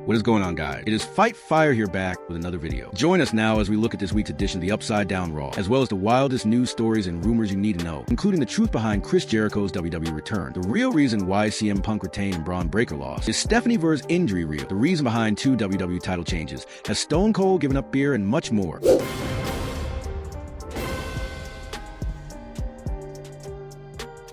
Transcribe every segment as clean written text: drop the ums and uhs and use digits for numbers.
What is going on, guys? It is Fight Fire here, back with another video. Join us now as we look at this week's edition of the Upside Down Raw, as well as the wildest news stories and rumors you need to know, including the truth behind Chris Jericho's WWE return, the real reason why CM Punk retained and Bron Breakker lost, is Stephanie Vaquer's injury real, the reason behind 2 WWE title changes, has Stone Cold given up beer, and much more.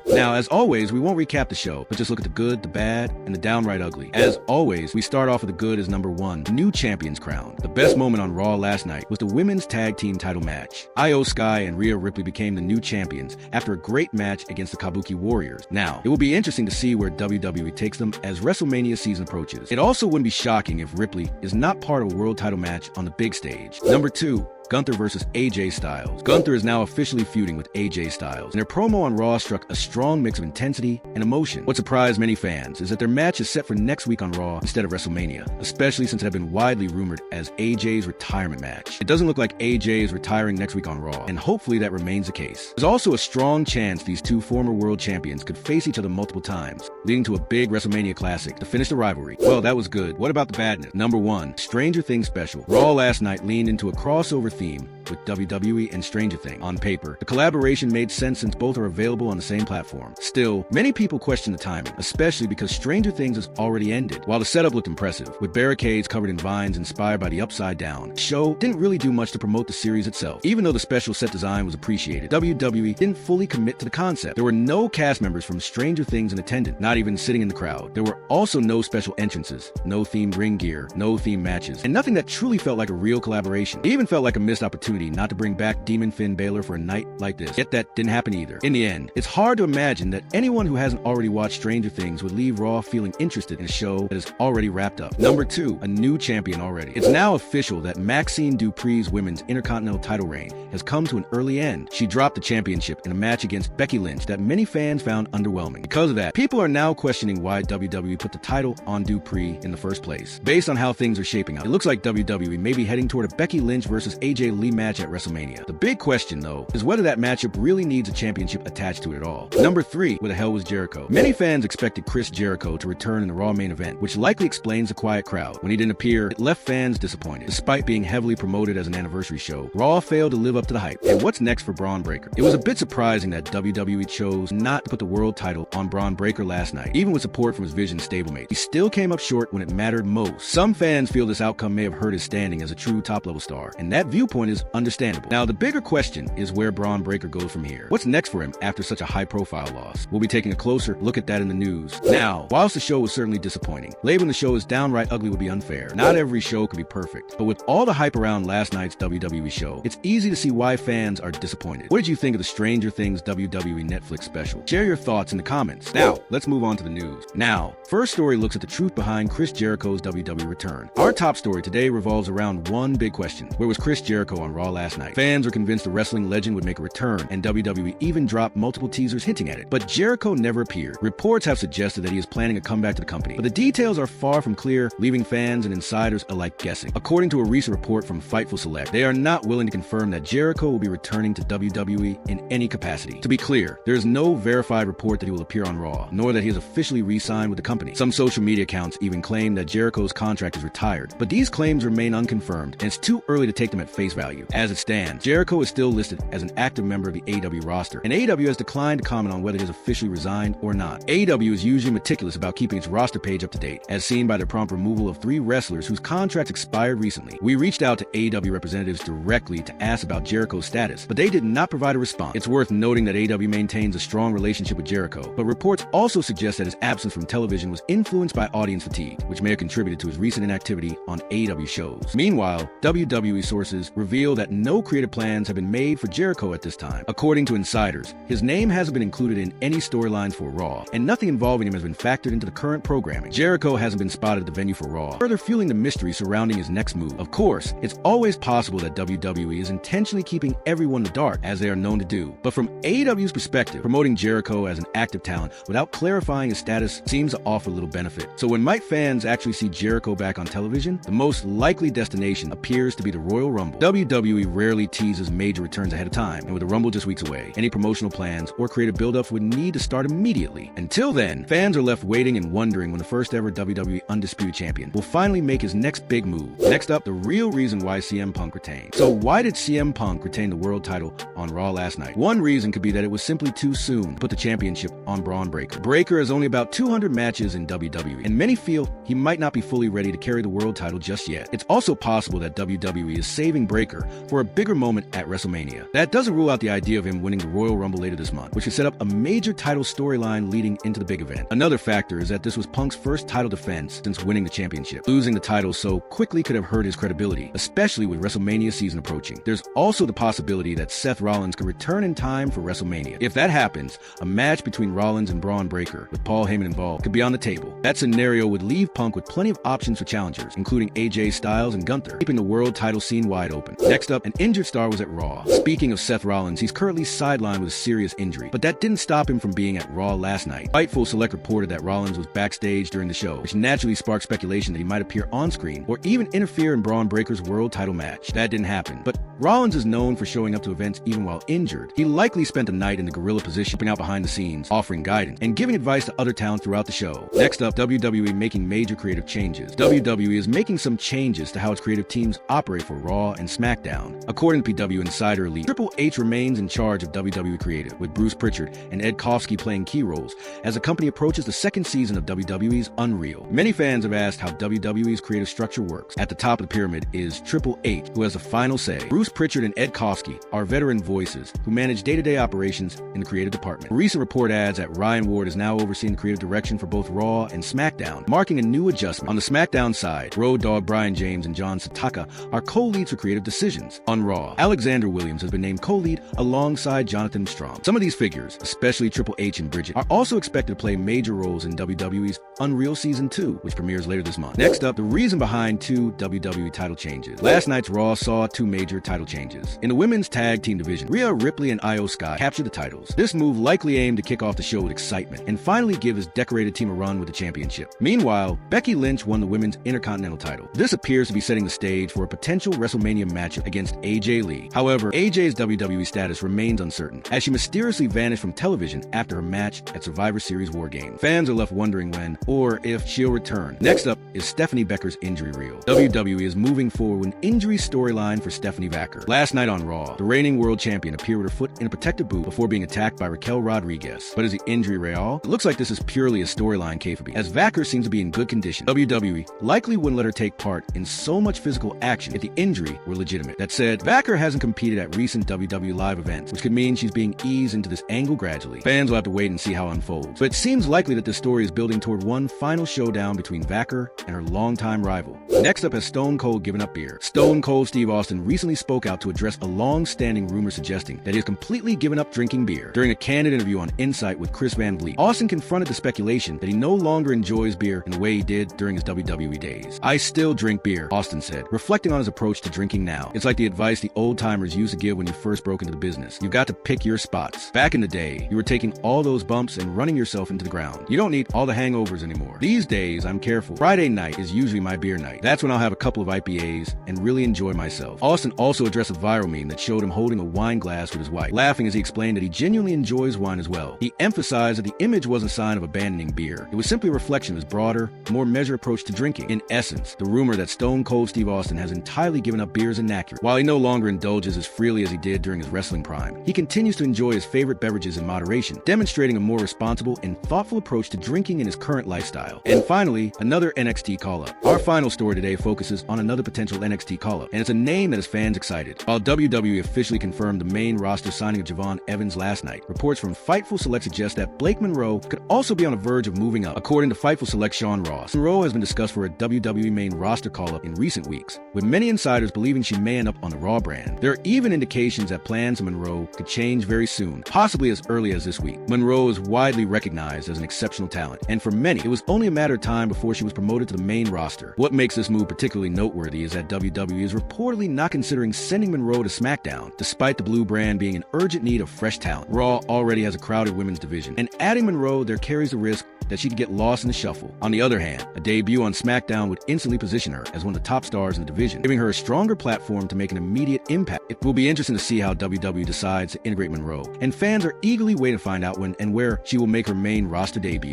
Now, as always, we won't recap the show, but just look at the good, the bad, and the downright ugly. As always, we start off with the good as number 1, new champions crowned. The best moment on Raw last night was the women's tag team title match. Io Sky and Rhea Ripley became the new champions after a great match against the Kabuki Warriors. Now, it will be interesting to see where WWE takes them as WrestleMania season approaches. It also wouldn't be shocking if Ripley is not part of a world title match on the big stage. Number 2, Gunther versus AJ Styles. Gunther is now officially feuding with AJ Styles, and their promo on Raw struck a strong mix of intensity and emotion. What surprised many fans is that their match is set for next week on Raw instead of WrestleMania, especially since it had been widely rumored as AJ's retirement match. It doesn't look like AJ is retiring next week on Raw, and hopefully that remains the case. There's also a strong chance these two former world champions could face each other multiple times, leading to a big WrestleMania classic to finish the rivalry. Well, that was good. What about the badness? Number 1, Stranger Things special. Raw last night leaned into a crossover theme with WWE and Stranger Things. On paper, the collaboration made sense since both are available on the same platform. Still, many people question the timing, especially because Stranger Things has already ended. While the setup looked impressive, with barricades covered in vines inspired by the Upside Down, the show didn't really do much to promote the series itself. Even though the special set design was appreciated, WWE didn't fully commit to the concept. There were no cast members from Stranger Things in attendance, not even sitting in the crowd. There were also no special entrances, no themed ring gear, no themed matches, and nothing that truly felt like a real collaboration. It even felt like a missed opportunity not to bring back Demon Finn Balor for a night like this. Yet that didn't happen either. In the end, it's hard to imagine that anyone who hasn't already watched Stranger Things would leave Raw feeling interested in a show that is already wrapped up. Number 2, a new champion already. It's now official that Maxine Dupri's women's Intercontinental title reign has come to an early end. She dropped the championship in a match against Becky Lynch that many fans found underwhelming. Because of that, people are now questioning why WWE put the title on Dupri in the first place. Based on how things are shaping up, it looks like WWE may be heading toward a Becky Lynch versus AJ Lee match at WrestleMania. The big question, though, is whether that matchup really needs a championship attached to it at all. Number 3, where the hell was Jericho? Many fans expected Chris Jericho to return in the Raw main event, which likely explains the quiet crowd. When he didn't appear, it left fans disappointed. Despite being heavily promoted as an anniversary show, Raw failed to live up to the hype. And what's next for Bron Breakker? It was a bit surprising that WWE chose not to put the world title on Bron Breakker last night, even with support from his Vision stablemate. He still came up short when it mattered most. Some fans feel this outcome may have hurt his standing as a true top-level star, and that viewpoint is understandable. Now, the bigger question is where Bron Breakker goes from here. What's next for him after such a high-profile loss? We'll be taking a closer look at that in the news. Now, whilst the show was certainly disappointing, labeling the show as downright ugly would be unfair. Not every show could be perfect, but with all the hype around last night's WWE show, it's easy to see why fans are disappointed. What did you think of the Stranger Things WWE Netflix special? Share your thoughts in the comments. Now, let's move on to the news. Now, first story looks at the truth behind Chris Jericho's WWE return. Our top story today revolves around one big question. Where was Chris Jericho on Raw last night? Fans were convinced the wrestling legend would make a return, and WWE even dropped multiple teasers hinting at it. But Jericho never appeared. Reports have suggested that he is planning a comeback to the company, but the details are far from clear, leaving fans and insiders alike guessing. According to a recent report from Fightful Select, they are not willing to confirm that Jericho will be returning to WWE in any capacity. To be clear, there is no verified report that he will appear on Raw, nor that he has officially re-signed with the company. Some social media accounts even claim that Jericho's contract is retired, but these claims remain unconfirmed, and it's too early to take them at face value. As it stands, Jericho is still listed as an active member of the AEW roster, and AEW has declined to comment on whether he has officially resigned or not. AEW is usually meticulous about keeping its roster page up to date, as seen by their prompt removal of 3 wrestlers whose contracts expired recently. We reached out to AEW representatives directly to ask about Jericho's status, but they did not provide a response. It's worth noting that AEW maintains a strong relationship with Jericho, but reports also suggest that his absence from television was influenced by audience fatigue, which may have contributed to his recent inactivity on AEW shows. Meanwhile, WWE sources reveal that no creative plans have been made for Jericho at this time. According to insiders, his name hasn't been included in any storylines for Raw, and nothing involving him has been factored into the current programming. Jericho hasn't been spotted at the venue for Raw, further fueling the mystery surrounding his next move. Of course, it's always possible that WWE is intentionally keeping everyone in the dark, as they are known to do. But from AEW's perspective, promoting Jericho as an active talent without clarifying his status seems to offer little benefit. So when might fans actually see Jericho back on television? The most likely destination appears to be the Royal Rumble. WWE WWE rarely teases major returns ahead of time, and with the Rumble just weeks away, any promotional plans or creative build-ups would need to start immediately. Until then, fans are left waiting and wondering when the first ever WWE Undisputed Champion will finally make his next big move. Next up, the real reason why CM Punk retained. So why did CM Punk retain the world title on Raw last night? One reason could be that it was simply too soon to put the championship on Bron Breakker. Breakker has only about 200 matches in WWE, and many feel he might not be fully ready to carry the world title just yet. It's also possible that WWE is saving Breakker for a bigger moment at WrestleMania. That doesn't rule out the idea of him winning the Royal Rumble later this month, which could set up a major title storyline leading into the big event. Another factor is that this was Punk's first title defense since winning the championship. Losing the title so quickly could have hurt his credibility, especially with WrestleMania season approaching. There's also the possibility that Seth Rollins could return in time for WrestleMania. If that happens, a match between Rollins and Bron Breakker, with Paul Heyman involved, could be on the table. That scenario would leave Punk with plenty of options for challengers, including AJ Styles and Gunther, keeping the world title scene wide open. Next up, an injured star was at Raw. Speaking of Seth Rollins, he's currently sidelined with a serious injury, but that didn't stop him from being at Raw last night. Fightful Select reported that Rollins was backstage during the show, which naturally sparked speculation that he might appear on screen or even interfere in Bron Breakker's world title match. That didn't happen, but Rollins is known for showing up to events even while injured. He likely spent the night in the gorilla position, out behind the scenes, offering guidance, and giving advice to other talent throughout the show. Next up, WWE making major creative changes. WWE is making some changes to how its creative teams operate for Raw and SmackDown. According to PW Insider Elite, Triple H remains in charge of WWE Creative, with Bruce Pritchard and Ed Kofsky playing key roles as the company approaches the second season of WWE's Unreal. Many fans have asked how WWE's creative structure works. At the top of the pyramid is Triple H, who has the final say. Bruce Pritchard and Ed Kofsky are veteran voices who manage day-to-day operations in the creative department. A recent report adds that Ryan Ward is now overseeing the creative direction for both Raw and SmackDown, marking a new adjustment. On the SmackDown side, Road Dogg Brian James and John Sataka are co-leads for creative decisions. On Raw, Alexander Williams has been named co-lead alongside Jonathan Strom. Some of these figures, especially Triple H and Bridget, are also expected to play major roles in WWE's Unreal Season 2, which premieres later this month. Next up, the reason behind two WWE title changes. Last night's Raw saw two major title changes. In the women's tag team division, Rhea Ripley and Io Sky captured the titles. This move likely aimed to kick off the show with excitement and finally give his decorated team a run with the championship. Meanwhile, Becky Lynch won the women's Intercontinental title. This appears to be setting the stage for a potential WrestleMania matchup against AJ Lee. However, AJ's WWE status remains uncertain, as she mysteriously vanished from television after her match at Survivor Series War Games. Fans are left wondering when or if she'll return. Next up is Stephanie Vaquer's injury reel. WWE is moving forward with an injury storyline for Stephanie Vaquer. Last night on Raw, the reigning world champion appeared with her foot in a protective boot before being attacked by Raquel Rodriguez. But is the injury real? It looks like this is purely a storyline kayfabe, as Vaquer seems to be in good condition. WWE likely wouldn't let her take part in so much physical action if the injury were legitimate. That said, Vaquer hasn't competed at recent WWE live events, which could mean she's being eased into this angle gradually. Fans will have to wait and see how it unfolds, but it seems likely that this story is building toward one final showdown between Vaquer and her longtime rival. Next up, has Stone Cold given up beer? Stone Cold Steve Austin recently spoke out to address a long-standing rumor suggesting that he has completely given up drinking beer. During a candid interview on Insight with Chris Van Vliet, Austin confronted the speculation that he no longer enjoys beer in the way he did during his WWE days. "I still drink beer," Austin said, reflecting on his approach to drinking now. "It's like the advice the old-timers used to give when you first broke into the business. You've got to pick your spots. Back in the day, you were taking all those bumps and running yourself into the ground. You don't need all the hangovers anymore. These days, I'm careful. Friday night is usually my beer night. That's when I'll have a couple of IPAs and really enjoy myself." Austin also addressed a viral meme that showed him holding a wine glass with his wife, laughing as he explained that he genuinely enjoys wine as well. He emphasized that the image wasn't a sign of abandoning beer. It was simply a reflection of his broader, more measured approach to drinking. In essence, the rumor that Stone Cold Steve Austin has entirely given up beer is inaccurate. While he no longer indulges as freely as he did during his wrestling prime, he continues to enjoy his favorite beverages in moderation, demonstrating a more responsible and thoughtful approach to drinking in his current lifestyle. And finally, another NXT call-up. Our final story today focuses on another potential NXT call-up, and it's a name that has fans excited. While WWE officially confirmed the main roster signing of Javon Evans last night, reports from Fightful Select suggest that Blake Monroe could also be on the verge of moving up. According to Fightful Select Sean Ross, Monroe has been discussed for a WWE main roster call-up in recent weeks, with many insiders believing she may end up on the Raw brand. There are even indications that plans of Monroe could change very soon, possibly as early as this week. Monroe is widely recognized as an exceptional talent, and for many, it was only a matter of time before she was promoted to the main roster. What makes this move particularly noteworthy is that WWE is reportedly not considering sending Monroe to SmackDown, despite the blue brand being in urgent need of fresh talent. Raw already has a crowded women's division, and adding Monroe there carries the risk that she could get lost in the shuffle. On the other hand, a debut on SmackDown would instantly position her as one of the top stars in the division, giving her a stronger platform to make an immediate impact. It will be interesting to see how WWE decides to integrate Monroe, and fans are eagerly waiting to find out when and where she will make her main roster debut.